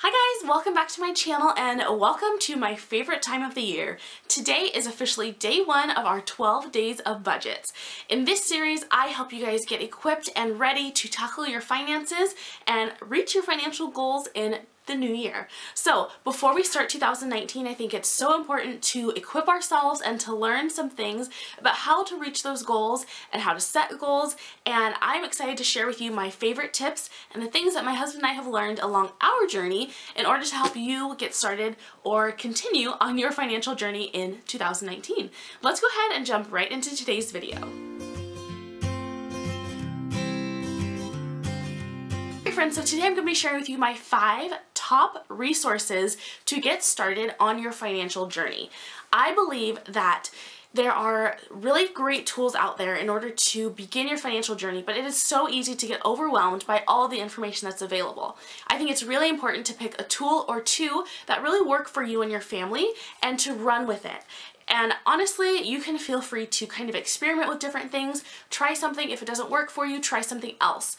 Hi guys, welcome back to my channel and welcome to my favorite time of the year. Today is officially day one of our 12 days of budgets. In this series, I help you guys get equipped and ready to tackle your finances and reach your financial goals in the new year. So before we start 2019, I think it's so important to equip ourselves and to learn some things about how to reach those goals and how to set goals. And I'm excited to share with you my favorite tips and the things that my husband and I have learned along our journey in order to help you get started or continue on your financial journey in 2019. Let's go ahead and jump right into today's video. Friends, so today I'm going to be sharing with you my 5 top resources to get started on your financial journey. I believe that there are really great tools out there in order to begin your financial journey, but it is so easy to get overwhelmed by all the information that's available. I think it's really important to pick a tool or two that really work for you and your family and to run with it. And honestly, you can feel free to kind of experiment with different things, try something. If it doesn't work for you, try something else.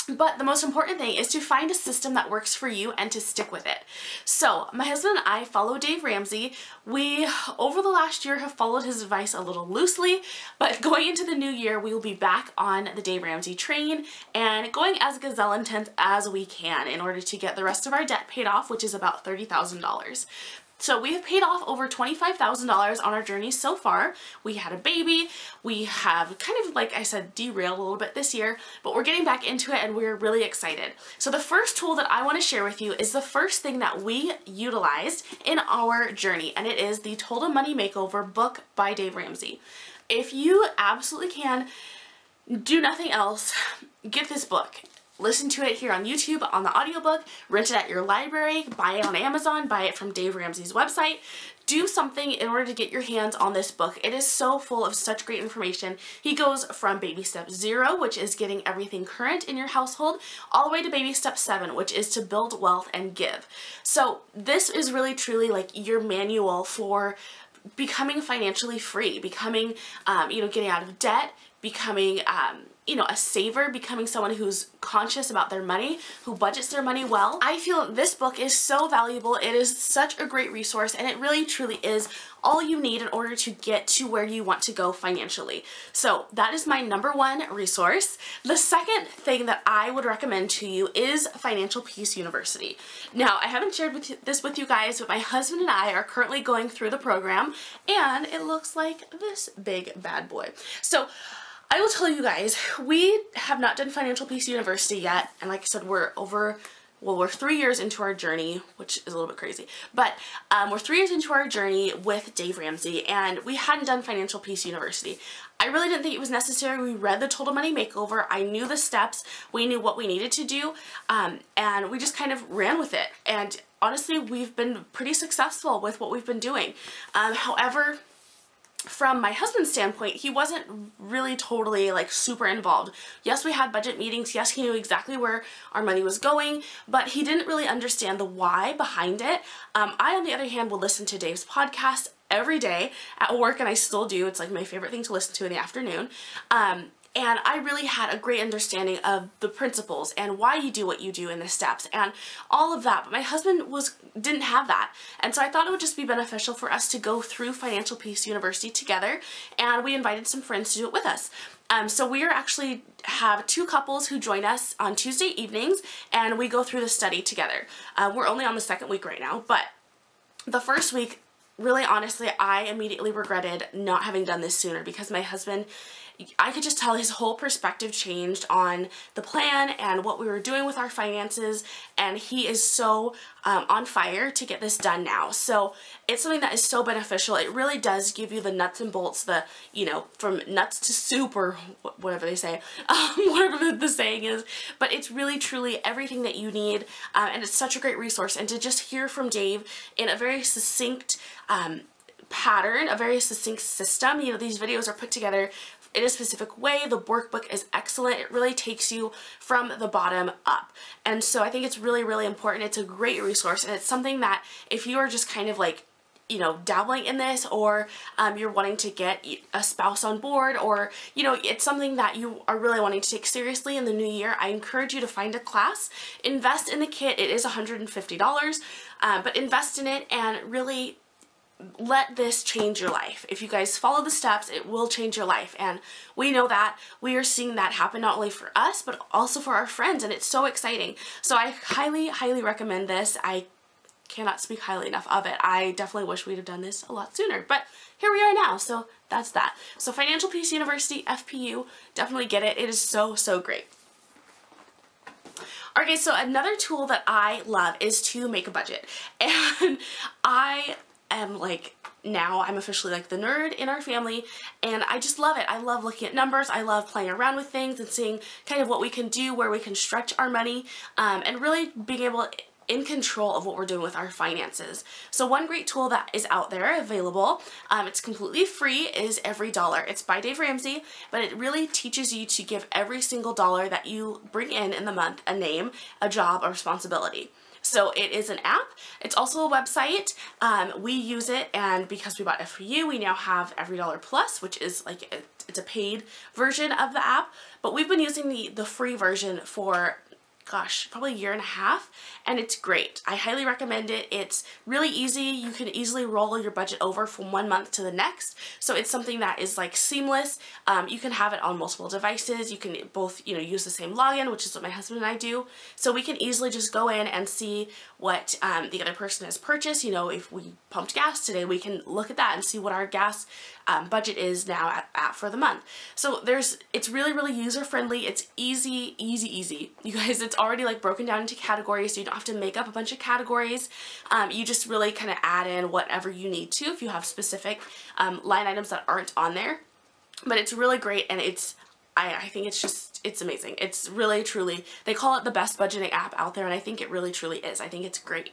But the most important thing is to find a system that works for you and to stick with it. So my husband and I follow Dave Ramsey. We, over the last year, have followed his advice a little loosely, but going into the new year, we will be back on the Dave Ramsey train and going as gazelle intent as we can in order to get the rest of our debt paid off, which is about $30,000. So we have paid off over $25,000 on our journey so far. We had a baby. We have kind of, like I said, derailed a little bit this year, but we're getting back into it and we're really excited. So the first tool that I want to share with you is the first thing that we utilized in our journey, and it is the Total Money Makeover book by Dave Ramsey. If you absolutely can, do nothing else, get this book. Listen to it here on YouTube, on the audiobook, rent it at your library, buy it on Amazon, buy it from Dave Ramsey's website. Do something in order to get your hands on this book. It is so full of such great information. He goes from baby step 0, which is getting everything current in your household, all the way to baby step 7, which is to build wealth and give. So this is really truly like your manual for becoming financially free, becoming, getting out of debt, becoming, a saver, becoming someone who's conscious about their money, who budgets their money well. I feel this book is so valuable. It is such a great resource, and it really truly is all you need in order to get to where you want to go financially. So that is my #1 resource. The second thing that I would recommend to you is Financial Peace University. Now, I haven't shared this with you guys, but my husband and I are currently going through the program, and it looks like this big bad boy. So I will tell you guys, we have not done Financial Peace University yet, and like I said, we're 3 years into our journey, which is a little bit crazy, but we're 3 years into our journey with Dave Ramsey, and we hadn't done Financial Peace University. I really didn't think it was necessary. We read the Total Money Makeover. I knew the steps. We knew what we needed to do, and we just kind of ran with it. And honestly, we've been pretty successful with what we've been doing. However, from my husband's standpoint, he wasn't really totally like super involved. Yes, we had budget meetings. Yes, he knew exactly where our money was going, but he didn't really understand the why behind it. I, on the other hand, will listen to Dave's podcast every day at work, and I still do. It's like my favorite thing to listen to in the afternoon. And I really had a great understanding of the principles and why you do what you do in the steps and all of that. But my husband didn't have that. And so I thought it would just be beneficial for us to go through Financial Peace University together, and we invited some friends to do it with us. So we have 2 couples who join us on Tuesday evenings, and we go through the study together. We're only on the 2nd week right now, but the first week, really honestly, I immediately regretted not having done this sooner because my husband, I could just tell his whole perspective changed on the plan and what we were doing with our finances, and he is so on fire to get this done now. So it's something that is so beneficial. It really does give you the nuts and bolts, from nuts to soup, or whatever they say, whatever the saying is, but it's really truly everything that you need, and it's such a great resource. And to just hear from Dave in a very succinct pattern, a very succinct system. These videos are put together in a specific way. The workbook is excellent. It really takes you from the bottom up. And so I think it's really, really important. It's a great resource, and it's something that if you are just kind of like you know, dabbling in this, or you're wanting to get a spouse on board, or, you know, it's something that you are really wanting to take seriously in the new year, I encourage you to find a class, invest in the kit. It is $150, but invest in it and really let this change your life. If you guys follow the steps, it will change your life, and we know that. We are seeing that happen not only for us, but also for our friends, and it's so exciting. So I highly, highly recommend this. I cannot speak highly enough of it. I definitely wish we'd have done this a lot sooner, but here we are now, so that's that. So Financial Peace University, FPU, definitely get it. It is so, so great. Okay, so another tool that I love is to make a budget, and I am like, now I'm officially like the nerd in our family, and I just love it. I love looking at numbers. I love playing around with things and seeing kind of what we can do, where we can stretch our money, and really being able in control of what we're doing with our finances. So one great tool that is out there available, it's completely free, is Every Dollar. It's by Dave Ramsey, but it really teaches you to give every single dollar that you bring in the month a name, a job, a responsibility. So it is an app. It's also a website. We use it, and because we bought FPU, we now have Every Dollar Plus, which is like it's a paid version of the app. But we've been using the free version for, gosh, probably a year and a half, and it's great. I highly recommend it. It's really easy. You can easily roll your budget over from one month to the next, so it's something that is like seamless. You can have it on multiple devices. You can both, you know, use the same login, which is what my husband and I do, so we can easily just go in and see what the other person has purchased. You know, if we pumped gas today, we can look at that and see what our gas budget is now at for the month. So it's really, really user-friendly. It's easy, easy, easy. You guys, it's already like broken down into categories, so you don't have to make up a bunch of categories. You just really kind of add in whatever you need to if you have specific line items that aren't on there. But it's really great, and I think it's amazing. It's really, truly, they call it the best budgeting app out there, and I think it really, truly is. I think it's great.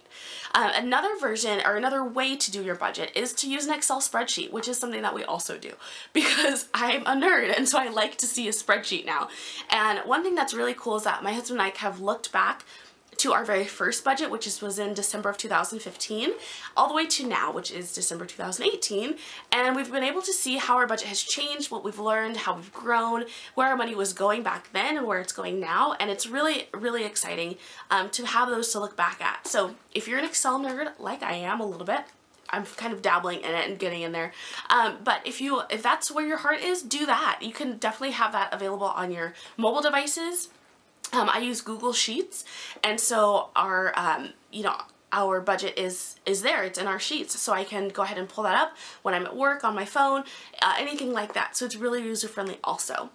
Another version, or another way to do your budget, is to use an Excel spreadsheet, which is something that we also do, because I'm a nerd, and so I like to see a spreadsheet now. And one thing that's really cool is that my husband and I have looked back to our very first budget, which was in December of 2015, all the way to now, which is December 2018, and we've been able to see how our budget has changed, what we've learned, how we've grown, where our money was going back then and where it's going now, and it's really, really exciting to have those to look back at. So if you're an Excel nerd, like I am a little bit, I'm kind of dabbling in it and getting in there, but if that's where your heart is, do that. You can definitely have that available on your mobile devices. I use Google Sheets, and so our, you know, our budget is there. It's in our sheets, so I can go ahead and pull that up when I'm at work, on my phone, anything like that. So it's really user-friendly also.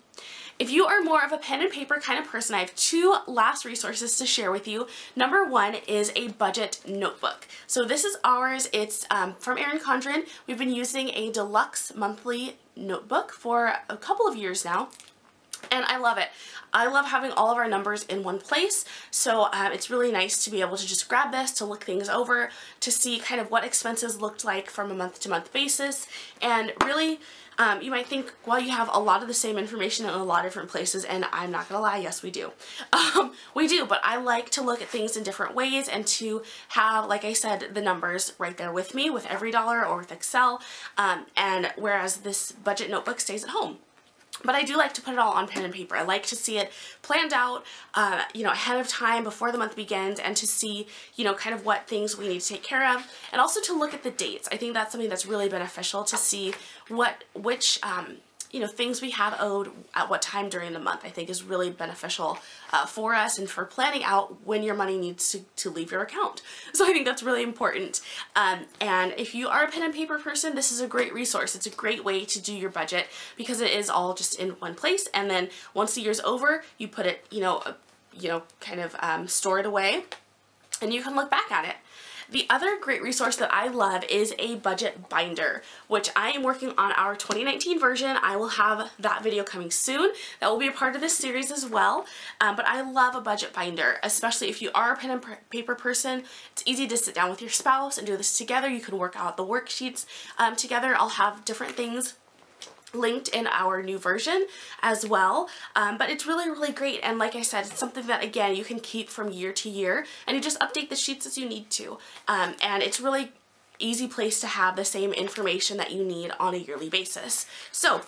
If you are more of a pen and paper kind of person, I have two last resources to share with you. Number one is a budget notebook. So this is ours. It's from Erin Condren. We've been using a Deluxe monthly notebook for a couple of years now, and I love it. I love having all of our numbers in one place, so it's really nice to be able to just grab this, to look things over, to see kind of what expenses looked like from a month-to-month basis, and really, you might think, well, you have a lot of the same information in a lot of different places, and I'm not gonna lie, yes we do. We do, but I like to look at things in different ways and to have, like I said, the numbers right there with me, with Every Dollar or with Excel, and whereas this budget notebook stays at home. But I do like to put it all on pen and paper. I like to see it planned out, you know, ahead of time before the month begins, and to see, you know, kind of what things we need to take care of, and also to look at the dates. I think that's something that's really beneficial, to see which you know, things we have owed at what time during the month. I think is really beneficial for us and for planning out when your money needs to leave your account. So I think that's really important. And if you are a pen and paper person, this is a great resource. It's a great way to do your budget, because it is all just in one place. And then once the year's over, you put it, you know, kind of store it away, and you can look back at it. The other great resource that I love is a budget binder, which I am working on our 2019 version. I will have that video coming soon. That will be a part of this series as well. But I love a budget binder, especially if you are a pen and paper person. It's easy to sit down with your spouse and do this together. You can work out the worksheets together. I'll have different things linked in our new version as well, but it's really, really great. And like I said, it's something that, again, you can keep from year to year, and you just update the sheets as you need to, and it's really easy place to have the same information that you need on a yearly basis. So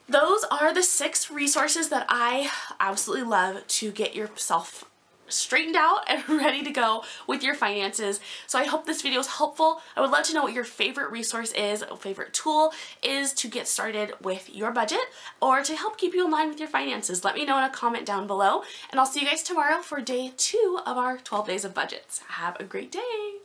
those are the 6 resources that I absolutely love to get yourself straightened out and ready to go with your finances. So I hope this video is helpful. I would love to know what your favorite resource is, or favorite tool is to get started with your budget or to help keep you in line with your finances. Let me know in a comment down below, and I'll see you guys tomorrow for day 2 of our 12 days of budgets. Have a great day.